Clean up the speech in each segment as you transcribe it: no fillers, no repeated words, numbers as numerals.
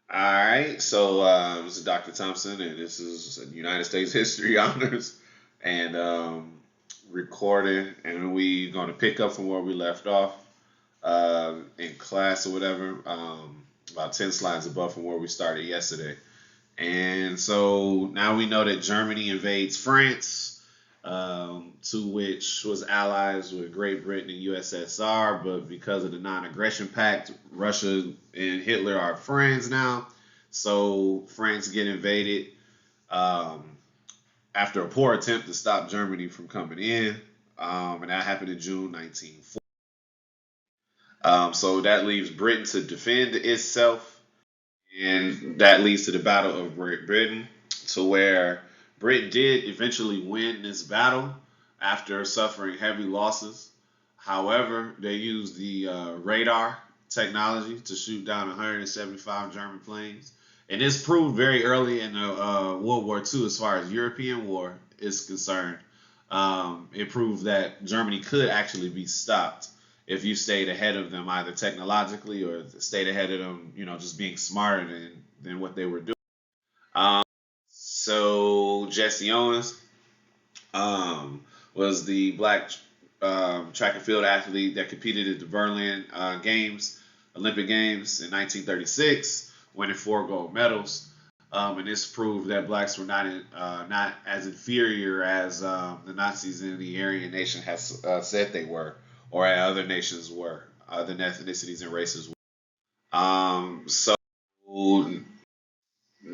All right, so this is Dr. Thompson, and this is United States History Honors, and recording, and we going to pick up from where we left off in class or whatever, about 10 slides above from where we started yesterday. And so now we know that Germany invades France, to which was allies with Great Britain and USSR, but because of the non-aggression pact, Russia and Hitler are friends now. So France get invaded um, after a poor attempt to stop Germany from coming in, and that happened in June 1940. So that leaves Britain to defend itself, and that leads to the Battle of Great Britain, to where Britain did eventually win this battle after suffering heavy losses. However, they used the radar technology to shoot down 175 German planes, and this proved very early in the World War II, as far as European war is concerned. It proved that Germany could actually be stopped if you stayed ahead of them, either technologically or stayed ahead of them, just being smarter than what they were doing. Um, so Jesse Owens was the black track and field athlete that competed at the Berlin Olympic Games in 1936, winning 4 gold medals. And this proved that blacks were not as inferior as the Nazis and the Aryan nation has said they were, or other nations were, other ethnicities and races were. So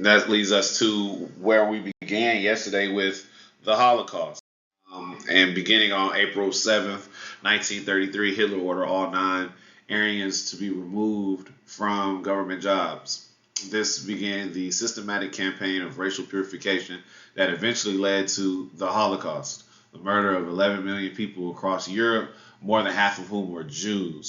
that leads us to where we began yesterday with the Holocaust. And beginning on April 7th, 1933, Hitler ordered all 9 Aryans to be removed from government jobs. This began the systematic campaign of racial purification that eventually led to the Holocaust, the murder of 11 million people across Europe, more than half of whom were Jews.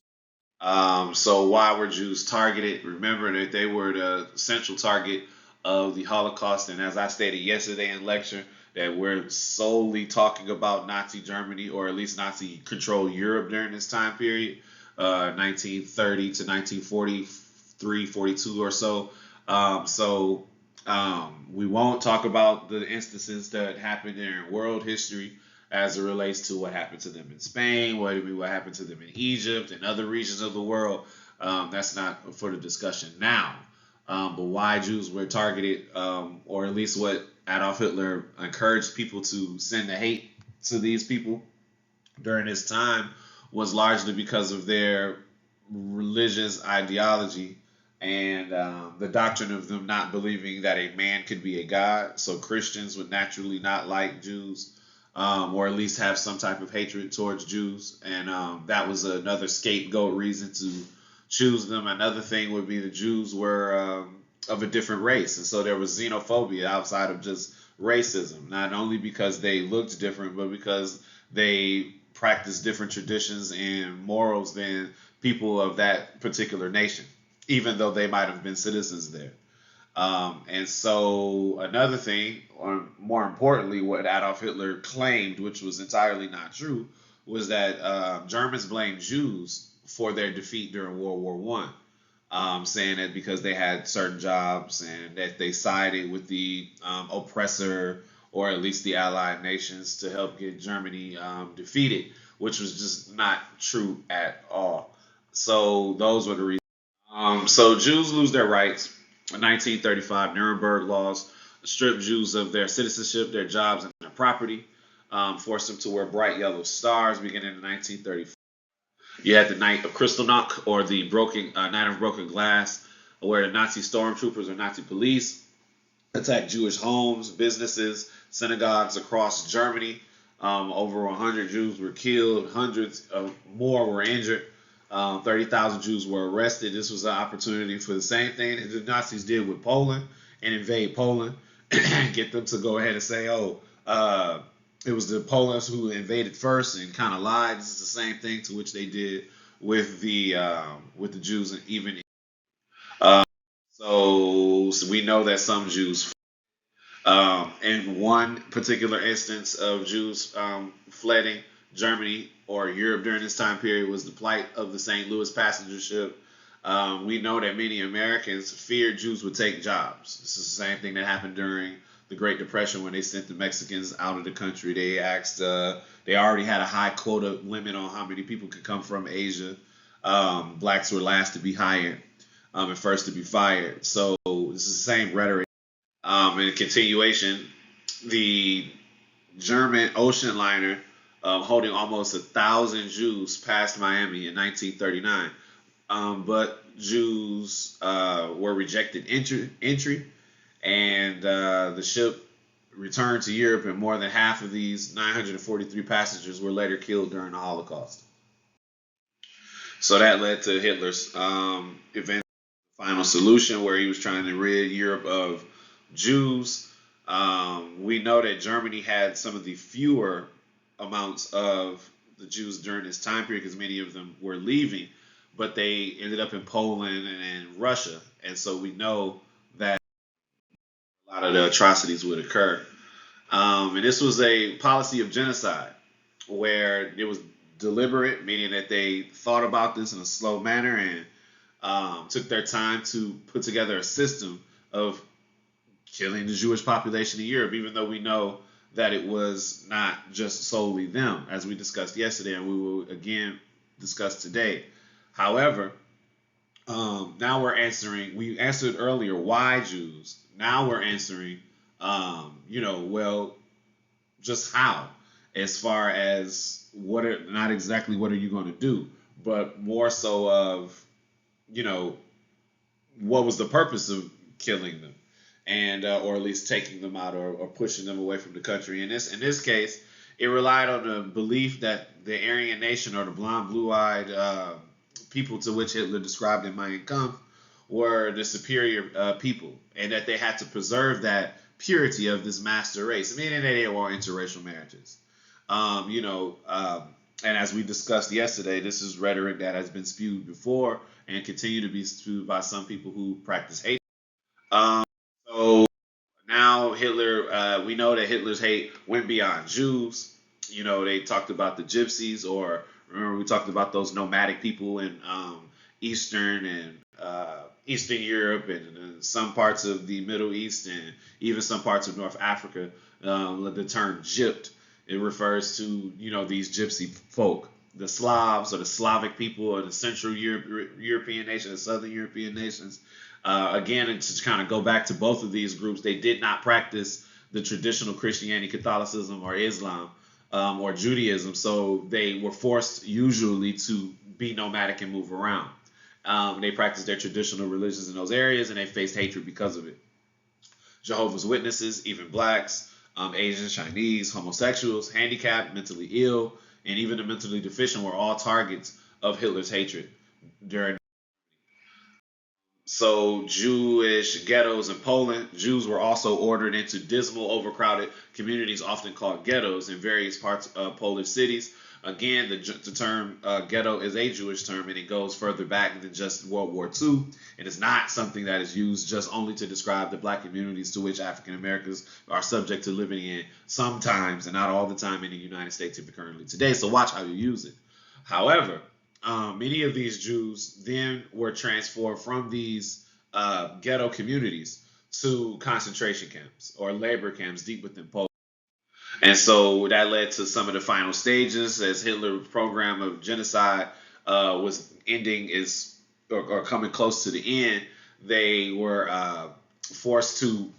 So why were Jews targeted? Remember that they were the central target of the Holocaust, and as I stated yesterday in lecture, that we're solely talking about Nazi Germany, or at least Nazi controlled Europe during this time period, 1930 to 1943, 42 or so. We won't talk about the instances that happened in world history as it relates to what happened to them in Spain, what happened to them in Egypt and other regions of the world. That's not for the discussion now. But why Jews were targeted, or at least what Adolf Hitler encouraged people to send the hate to these people during this time, was largely because of their religious ideology and the doctrine of them not believing that a man could be a god. So Christians would naturally not like Jews, or at least have some type of hatred towards Jews, and that was another scapegoat reason to choose them. Another thing would be the Jews were of a different race, and so there was xenophobia outside of just racism, not only because they looked different, but because they practiced different traditions and morals than people of that particular nation, even though they might have been citizens there. And so another thing, or more importantly, what Adolf Hitler claimed, which was entirely not true, was that Germans blamed Jews for their defeat during World War One, saying that because they had certain jobs and that they sided with the oppressor, or at least the Allied nations, to help get Germany defeated, which was just not true at all. So those were the reasons. So Jews lose their rights. In 1935, Nuremberg laws stripped Jews of their citizenship, their jobs, and their property, forced them to wear bright yellow stars beginning in 1934. You had the Night of Kristallnacht, or the Night of Broken Glass, where the Nazi stormtroopers or Nazi police attacked Jewish homes, businesses, synagogues across Germany. Over 100 Jews were killed, hundreds of more were injured. 30,000 Jews were arrested. This was an opportunity for the same thing that the Nazis did with Poland, and invade Poland, and get them to go ahead and say, "Oh, it was the Poles who invaded first," and kind of lied. This is the same thing to which they did with the Jews, and even uh, so we know that some Jews, in one particular instance of Jews flooding Germany or Europe during this time period, was the plight of the St. Louis passenger ship. We know that many Americans feared Jews would take jobs. This is the same thing that happened during the Great Depression when they sent the Mexicans out of the country. They asked, they already had a high quota limit on how many people could come from Asia. Blacks were last to be hired and first to be fired. So this is the same rhetoric. In continuation, the German ocean liner holding almost 1,000 Jews passed Miami in 1939. But Jews were rejected entry and the ship returned to Europe, and more than half of these 943 passengers were later killed during the Holocaust. So that led to Hitler's event, final solution, where he was trying to rid Europe of Jews. We know that Germany had some of the fewer amounts of the Jews during this time period because many of them were leaving, but they ended up in Poland and Russia. And so we know that a lot of the atrocities would occur. And this was a policy of genocide where it was deliberate, meaning that they thought about this in a slow manner and took their time to put together a system of killing the Jewish population in Europe, even though we know that it was not just solely them, as we discussed yesterday and we will again discuss today. However, now we answered earlier why Jews. Now we're answering, well, just how, as far as not exactly what are you going to do, but more so of, what was the purpose of killing them, and or at least taking them out or pushing them away from the country. In this case, it relied on the belief that the Aryan nation, or the blonde, blue-eyed people to which Hitler described in Mein Kampf, were the superior people, and that they had to preserve that purity of this master race, meaning that they were interracial marriages. And as we discussed yesterday, this is rhetoric that has been spewed before and continue to be spewed by some people who practice hate. So now Hitler, we know that Hitler's hate went beyond Jews. They talked about the gypsies, or remember we talked about those nomadic people in Eastern and Eastern Europe and some parts of the Middle East and even some parts of North Africa. The term gypt, it refers to these gypsy folk, the Slavs or the Slavic people or the Central European nations, the Southern European nations. Again, and to kind of go back to both of these groups, they did not practice the traditional Christianity, Catholicism, or Islam or Judaism, so they were forced usually to be nomadic and move around. They practiced their traditional religions in those areas, and they faced hatred because of it. Jehovah's Witnesses, even blacks, Asians, Chinese, homosexuals, handicapped, mentally ill, and even the mentally deficient were all targets of Hitler's hatred during. So Jewish ghettos in Poland, Jews were also ordered into dismal, overcrowded communities, often called ghettos, in various parts of Polish cities. Again, the term ghetto is a Jewish term, and it goes further back than just World War II. It is not something that is used just only to describe the black communities to which African Americans are subject to living in sometimes, and not all the time, in the United States even currently today. So watch how you use it. However, many of these Jews then were transferred from these ghetto communities to concentration camps or labor camps deep within Poland. And so that led to some of the final stages as Hitler's program of genocide was ending or coming close to the end. They were forced to,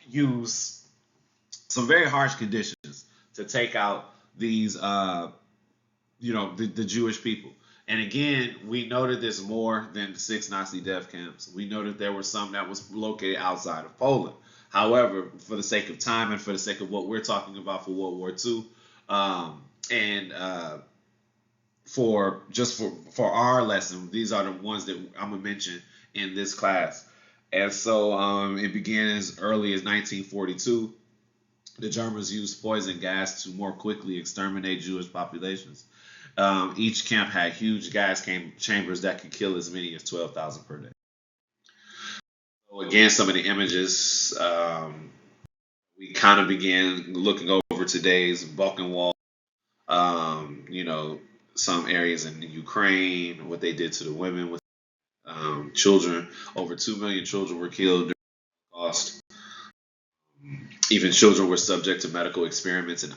use some very harsh conditions to take out these, the Jewish people. And again, we noted this more than the 6 Nazi death camps. We noted there were some that was located outside of Poland. However, for the sake of time and for the sake of what we're talking about for World War II, and for our lesson, these are the ones that I'm gonna mention in this class. And so it began as early as 1942. The Germans used poison gas to more quickly exterminate Jewish populations. Each camp had huge gas chambers that could kill as many as 12,000 per day. So again, some of the images we kind of began looking over today's Balkan Wall. Some areas in Ukraine, what they did to the women with Children, over 2 million children were killed during the Holocaust. Even children were subject to medical experiments. And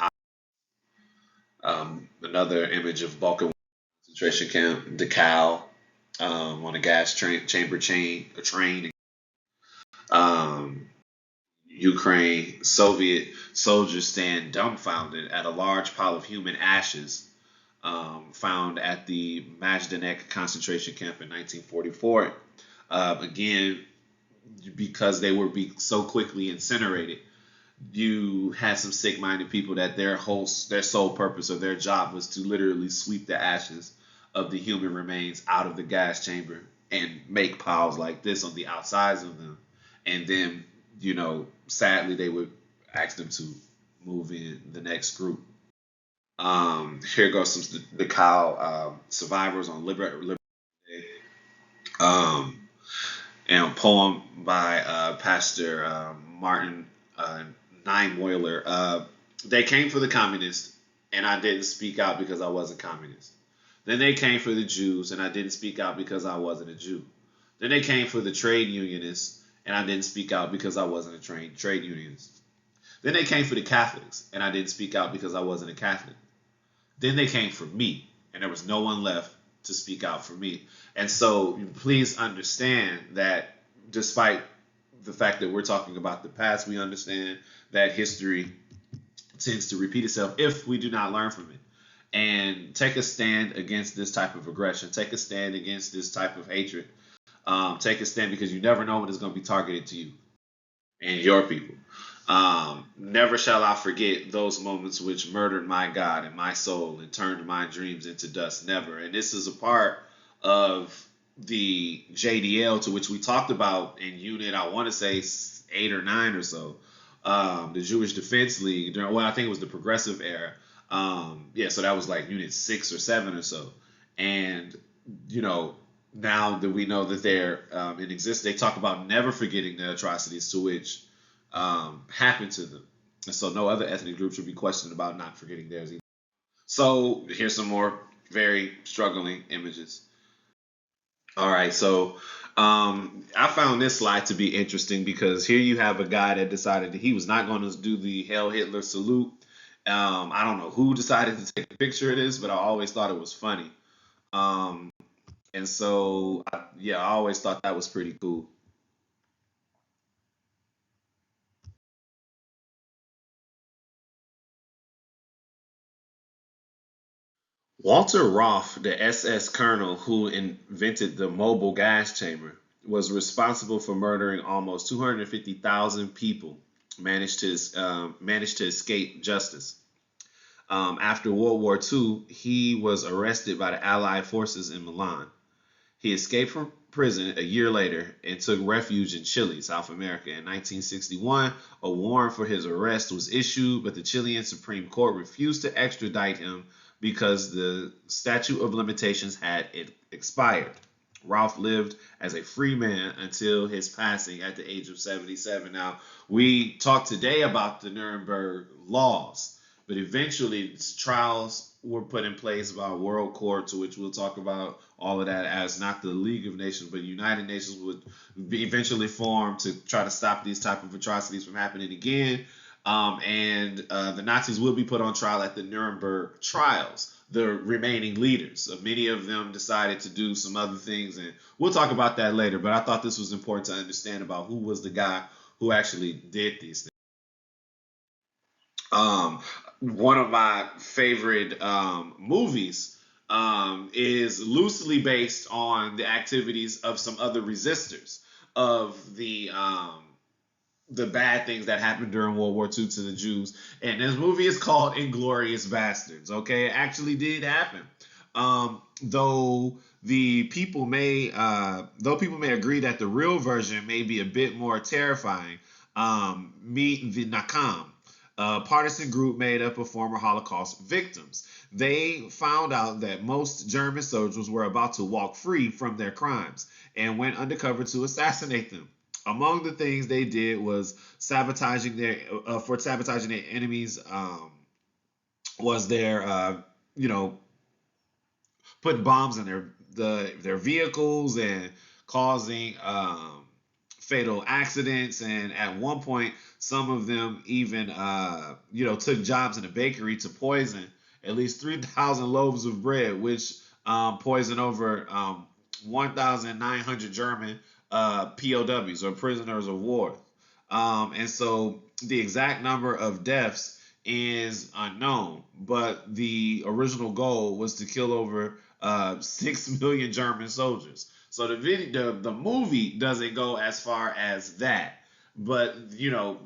another image of Balkan concentration camp, Dachau, on a chamber a train. Um, Ukraine, Soviet soldiers stand dumbfounded at a large pile of human ashes found at the Majdanek concentration camp in 1944. Again, because they were so quickly incinerated, you had some sick-minded people that their sole purpose or their job was to literally sweep the ashes of the human remains out of the gas chamber and make piles like this on the outsides of them, and then sadly they would ask them to move in the next group. Here goes some the Kyle survivors on Liberty Day. And a poem by Pastor Martin Niemöller. They came for the communists, and I didn't speak out because I wasn't communist. Then they came for the Jews, and I didn't speak out because I wasn't a Jew. Then they came for the trade unionists, and I didn't speak out because I wasn't a trade unionist. Then they came for the Catholics, and I didn't speak out because I wasn't a Catholic. Then they came for me, and there was no one left to speak out for me. And so please understand that despite the fact that we're talking about the past, we understand that history tends to repeat itself if we do not learn from it. And take a stand against this type of aggression. Take a stand against this type of hatred. Take a stand because you never know when it's going to be targeted to you and your people. Never shall I forget those moments which murdered my God and my soul and turned my dreams into dust. Never. And this is a part of the JDL to which we talked about in unit, I want to say 8 or 9 or so. The Jewish Defense League, I think it was the Progressive era. So that was like unit 6 or 7 or so. And, now that we know that they're in existence, they talk about never forgetting the atrocities to which happened to them. And so no other ethnic group should be questioned about not forgetting theirs either. So here's some more very struggling images. All right, so I found this slide to be interesting because here you have a guy that decided that he was not going to do the Hail Hitler salute. I don't know who decided to take a picture of this, but I always thought it was funny. And so, I always thought that was pretty cool. Walter Roth, the SS colonel who invented the mobile gas chamber, was responsible for murdering almost 250,000 people. Managed to escape justice. After World War II, he was arrested by the Allied forces in Milan. He escaped from prison a year later and took refuge in Chile, South America. In 1961, a warrant for his arrest was issued, but the Chilean Supreme Court refused to extradite him because the statute of limitations had expired. Ralph lived as a free man until his passing at the age of 77. Now, we talked today about the Nuremberg laws, but eventually trials were put in place by a world court, to which we'll talk about all of that as not the League of Nations, but United Nations would be eventually formed to try to stop these type of atrocities from happening again. And the Nazis will be put on trial at the Nuremberg trials. The remaining leaders, many of them decided to do some other things, and we'll talk about that later. But I thought this was important to understand about who was the guy who actually did these things. One of my favorite movies is loosely based on the activities of some other resistors of the bad things that happened during World War II to the Jews. And this movie is called Inglorious Bastards. Okay, it actually did happen. Though people may agree that the real version may be a bit more terrifying. Meet the Nakam, a partisan group made up of former Holocaust victims. They found out that most German soldiers were about to walk free from their crimes and went undercover to assassinate them. Among the things they did was sabotaging their enemies. Was their putting bombs in their vehicles and causing fatal accidents. And at one point, some of them even, took jobs in a bakery to poison at least 3,000 loaves of bread, which poisoned over 1,900 German POWs or prisoners of war. And so the exact number of deaths is unknown, but the original goal was to kill over 6 million German soldiers. So the movie doesn't go as far as that, but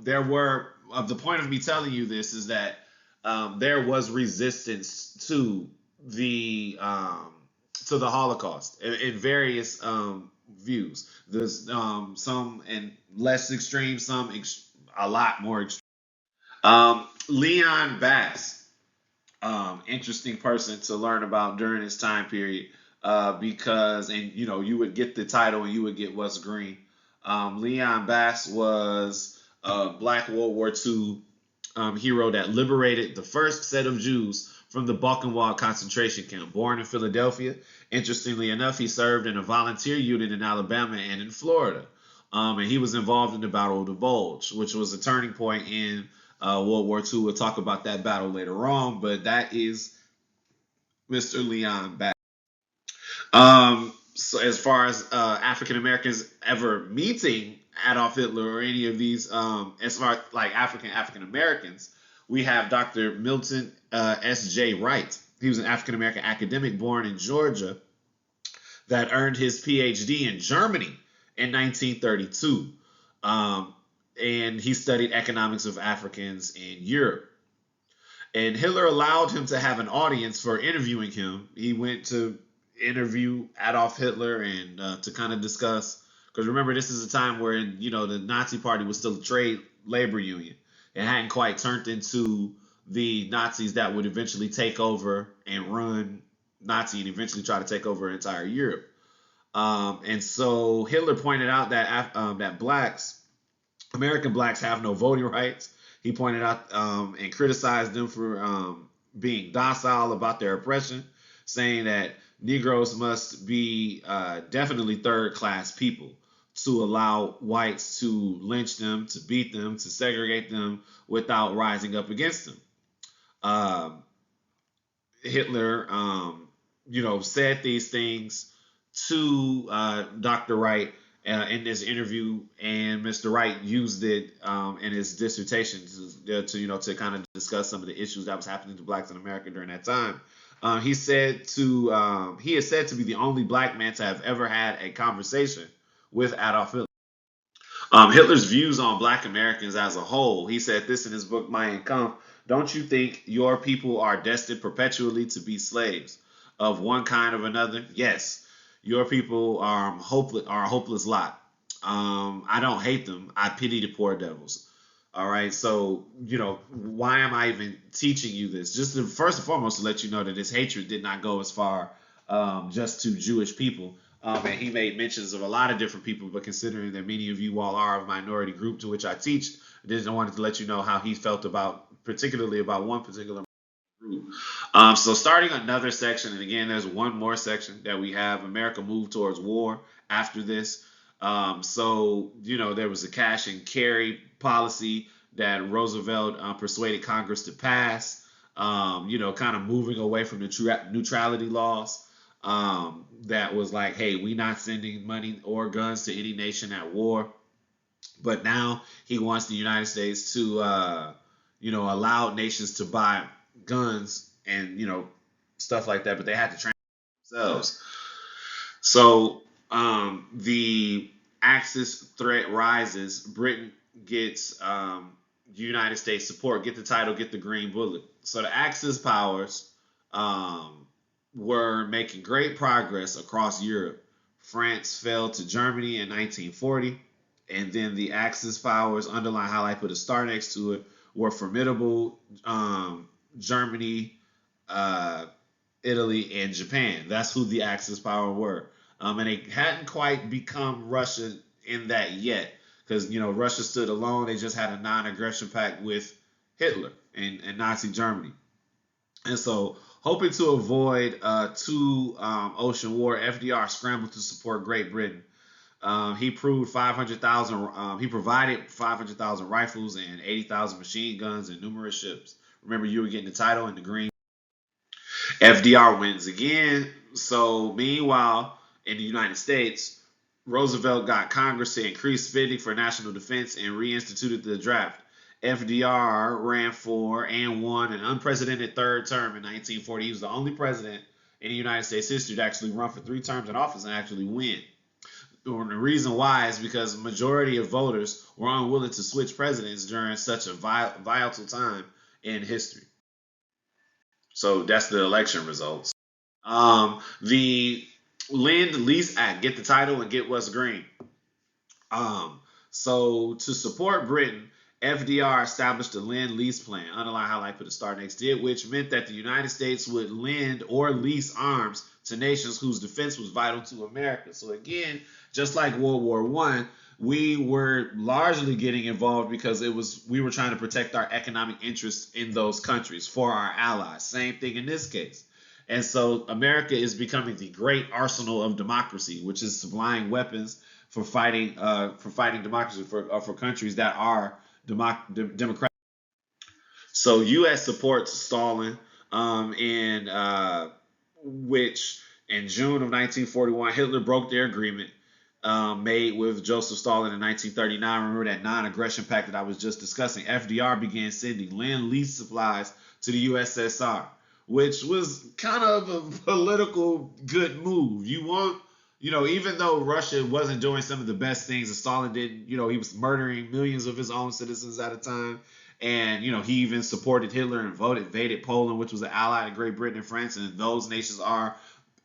there were. The point of me telling you this is that there was resistance to the Holocaust in various views. There's some and less extreme, a lot more extreme. Leon Bass, interesting person to learn about during this time period, because you would get the title and you would get what's green. Leon Bass was a Black World War II hero that liberated the first set of Jews from the Buchenwald concentration camp. Born in Philadelphia, interestingly enough, he served in a volunteer unit in Alabama and in Florida. And he was involved in the Battle of the Bulge, which was a turning point in World War II. We'll talk about that battle later on, but that is Mr. Leon Bass. So as far as African Americans ever meeting Adolf Hitler or any of these, as far as like African Americans, we have Dr. Milton S.J. Wright. He was an African American academic born in Georgia that earned his PhD in Germany in 1932. And he studied economics of Africans in Europe. And Hitler allowed him to have an audience for interviewing him. He went to interview Adolf Hitler and to kind of discuss, because remember, this is a time where the Nazi Party was still a trade labor union. It hadn't quite turned into the Nazis that would eventually take over and run Nazi and eventually try to take over entire Europe. And so Hitler pointed out that American blacks have no voting rights. He pointed out and criticized them for being docile about their oppression, saying that Negroes must be definitely third-class people to allow whites to lynch them, to beat them, to segregate them without rising up against them. Hitler, said these things to Dr. Wright in this interview, and Mr. Wright used it in his dissertation to kind of discuss some of the issues that was happening to blacks in America during that time. He is said to be the only black man to have ever had a conversation with Adolf Hitler. Hitler's views on black Americans as a whole. He said this in his book, Mein Kampf. Don't you think your people are destined perpetually to be slaves of one kind or another? Yes, your people are a hopeless lot. I don't hate them. I pity the poor devils. All right. So, why am I even teaching you this? Just first and foremost to let you know that his hatred did not go as far just to Jewish people. And he made mentions of a lot of different people, but considering that many of you all are a minority group to which I teach, I just wanted to let you know how he felt particularly about one particular group. So starting another section, and again, there's one more section that we have. America moved towards war after this. There was a cash and carry policy that Roosevelt persuaded Congress to pass, kind of moving away from the neutrality laws. That was like, hey, we not sending money or guns to any nation at war. But now he wants the United States to, allow nations to buy guns and, stuff like that, but they had to train themselves. So the Axis threat rises. Britain gets United States support, get the title, get the green bullet. So the Axis powers were making great progress across Europe. France fell to Germany in 1940, and then the Axis powers, underline highlight, put a star next to it, were formidable: Germany, Italy, and Japan. That's who the Axis power were. And they hadn't quite become Russia in that yet, because Russia stood alone. They just had a non-aggression pact with Hitler and Nazi Germany. And so, hoping to avoid two ocean war, FDR scrambled to support Great Britain. He proved 500,000. He provided 500,000 rifles and 80,000 machine guns and numerous ships. Remember, you were getting the title and the green. FDR wins again. So meanwhile, in the United States, Roosevelt got Congress to increase spending for national defense and reinstituted the draft. FDR ran for and won an unprecedented third term in 1940. He was the only president in the United States history to actually run for 3 terms in office and actually win. And the reason why is because the majority of voters were unwilling to switch presidents during such a vital time in history. So that's the election results. The Lend-Lease Act, get the title and get what's green. So to support Britain, FDR established the Lend-Lease plan, unlike how I put a star next to it, which meant that the United States would lend or lease arms to nations whose defense was vital to America. So again, just like World War I, we were largely getting involved because we were trying to protect our economic interests in those countries for our allies. Same thing in this case. And so America is becoming the great arsenal of democracy, which is supplying weapons for fighting democracy for countries that are democratic. So U.S. supports Stalin, which in June of 1941, Hitler broke their agreement made with Joseph Stalin in 1939. Remember that non-aggression pact that I was just discussing? FDR began sending Lend-Lease supplies to the USSR, which was kind of a political good move. Even though Russia wasn't doing some of the best things that Stalin did, he was murdering millions of his own citizens at a time. And, he even supported Hitler and invaded Poland, which was an ally to Great Britain and France. And those nations are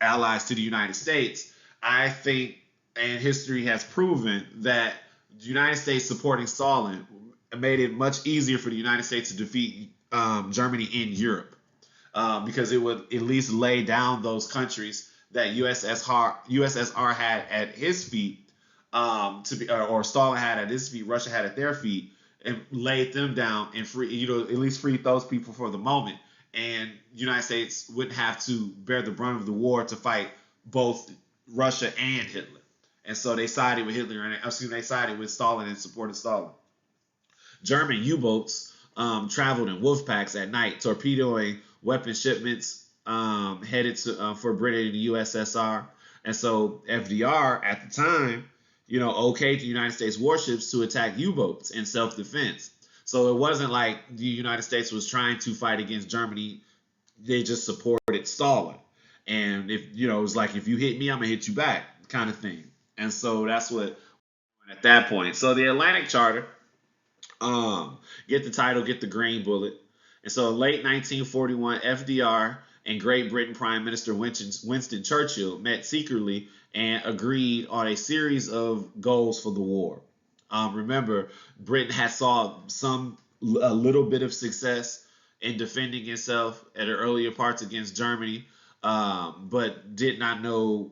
allies to the United States. I think, and history has proven, that the United States supporting Stalin made it much easier for the United States to defeat Germany in Europe. Because it would at least lay down those countries that USSR had at his feet, or Stalin had at his feet, Russia had at their feet, and laid them down and at least freed those people for the moment. And the United States wouldn't have to bear the brunt of the war to fight both Russia and Hitler. And so they sided with they sided with Stalin and supported Stalin. German U-boats traveled in wolf packs at night, torpedoing weapon shipments headed for Britain and the USSR. And so FDR at the time, okayed the United States warships to attack U-boats in self-defense. So it wasn't like the United States was trying to fight against Germany. They just supported Stalin. And it was like, if you hit me, I'm going to hit you back kind of thing. And so that's what at that point. So the Atlantic Charter, get the title, get the green bullet. And so in late 1941, FDR and Great Britain Prime Minister Winston Churchill met secretly and agreed on a series of goals for the war. Remember, Britain had saw a little bit of success in defending itself at the earlier parts against Germany, but did not know,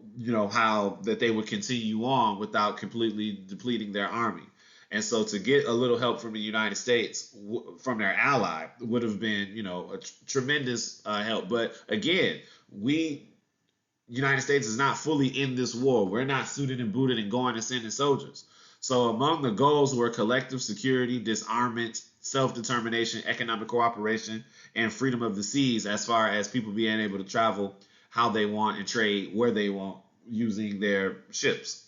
how that they would continue on without completely depleting their army. And so to get a little help from the United States, from their ally, would have been, a tremendous help. But again, United States is not fully in this war. We're not suited and booted and going and sending soldiers. So among the goals were collective security, disarmament, self-determination, economic cooperation, and freedom of the seas, as far as people being able to travel how they want and trade where they want using their ships.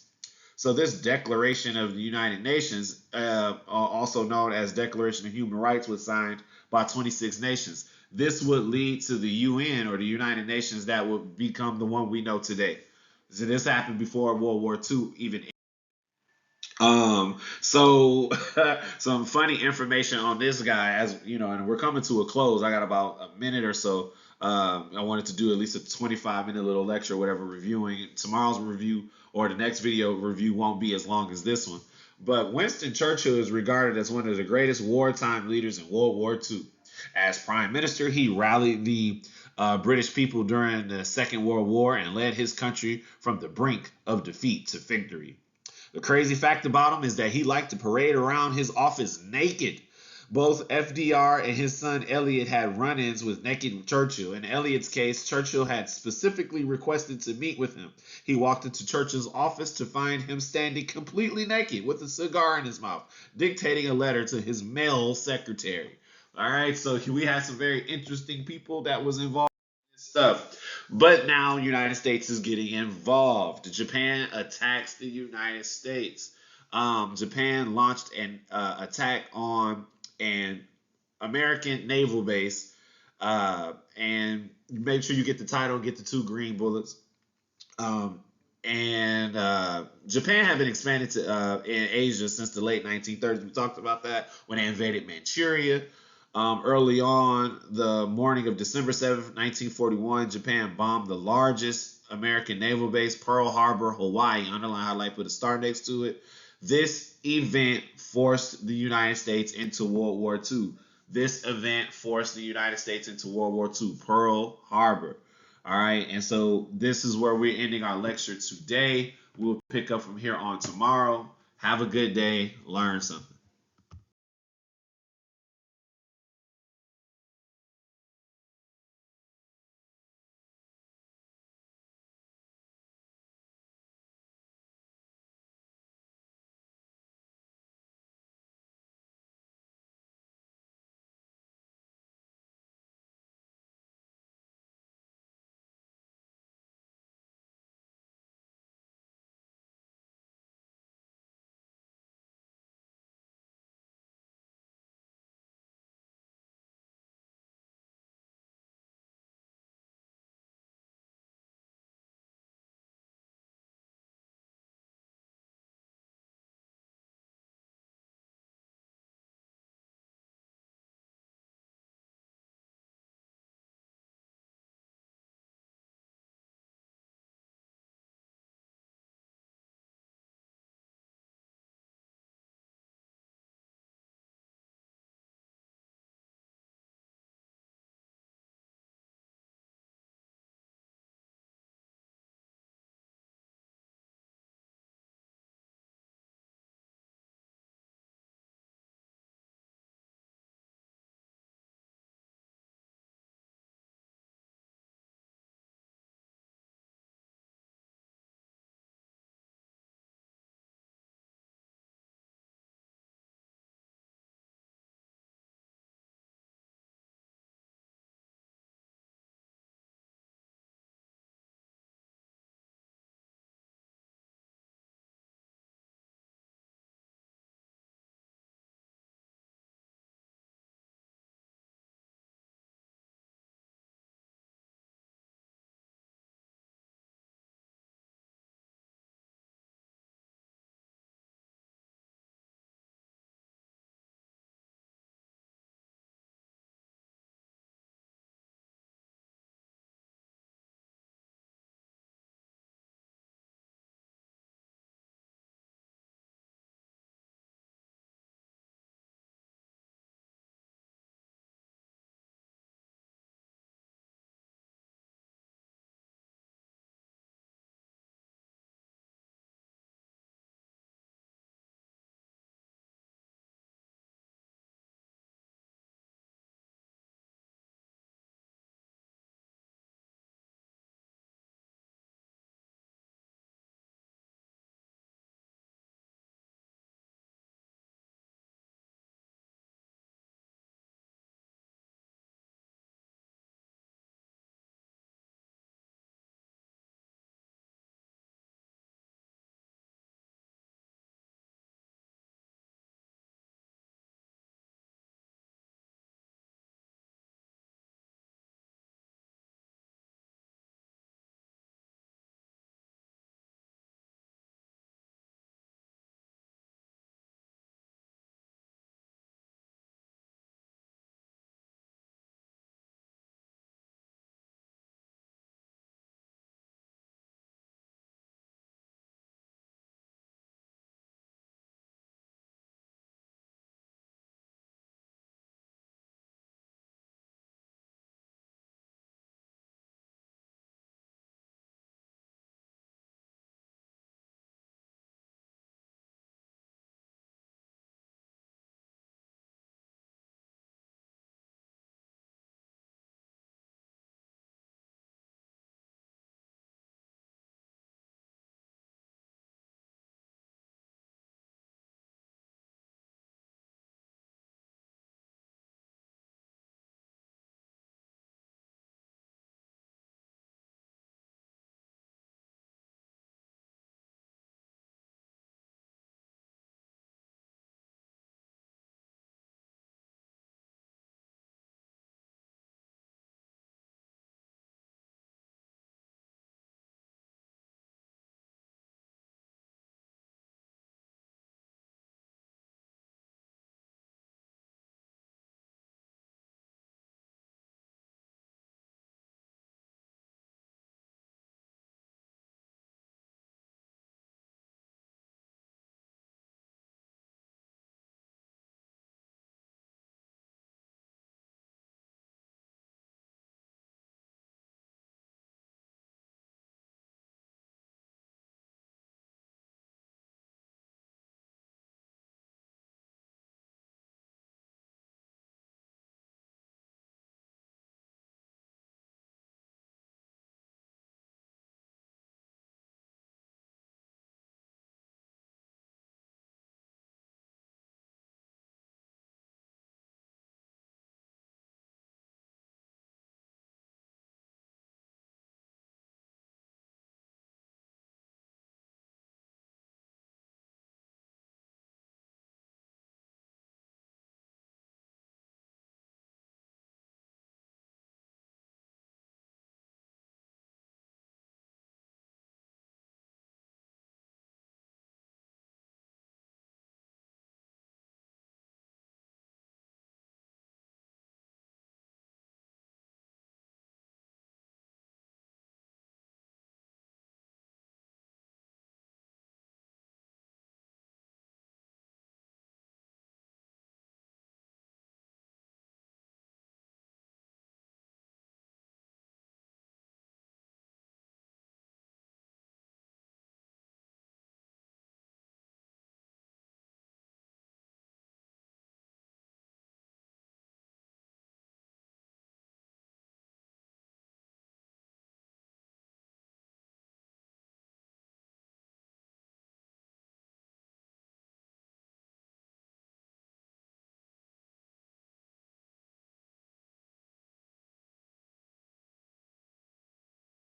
So this Declaration of the United Nations, also known as Declaration of Human Rights, was signed by 26 nations. This would lead to the UN, or the United Nations, that would become the one we know today. So this happened before World War II even. So some funny information on this guy, and we're coming to a close. I got about a minute or so. I wanted to do at least a 25-minute little lecture or whatever reviewing. Tomorrow's review or the next video review won't be as long as this one. But Winston Churchill is regarded as one of the greatest wartime leaders in World War II. As Prime Minister, he rallied the British people during the Second World War and led his country from the brink of defeat to victory. The crazy fact about him is that he liked to parade around his office naked. Both FDR and his son Elliot had run-ins with naked Churchill. In Elliot's case, Churchill had specifically requested to meet with him. He walked into Churchill's office to find him standing completely naked with a cigar in his mouth, dictating a letter to his male secretary. All right, so we had some very interesting people that was involved in this stuff. But now United States is getting involved. Japan attacks the United States. Japan launched an attack on an American naval base, and make sure you get the title and get the 2 green bullets. And Japan had been expanded to in Asia since the late 1930s. We talked about that when they invaded Manchuria. Early on, the morning of December 7th, 1941, Japan bombed the largest American naval base, Pearl Harbor, Hawaii. Underline, highlight, put a star next to it. This event forced the United States into World War II. This event forced the United States into World War II, Pearl Harbor. All right, and so this is where we're ending our lecture today. We'll pick up from here on tomorrow. Have a good day. Learn something.